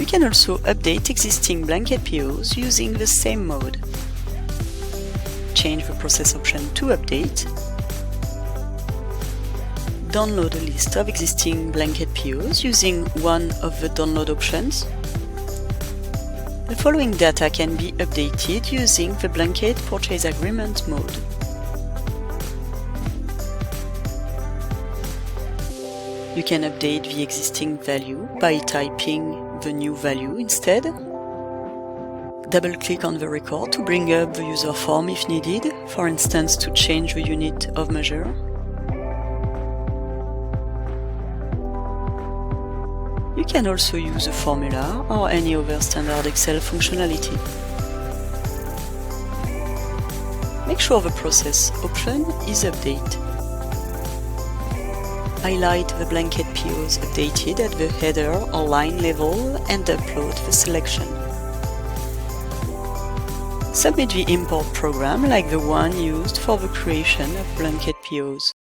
You can also update existing blanket POs using the same mode. Change the process option to update. Download a list of existing blanket POs using one of the download options. The following data can be updated using the blanket purchase agreement mode. You can update the existing value by typing the new value instead. Double-click on the record to bring up the user form if needed, for instance to change the unit of measure. You can also use a formula or any other standard Excel functionality. Make sure the process option is update. Highlight the blanket POs updated at the header or line level and upload the selection. Submit the import program like the one used for the creation of blanket POs.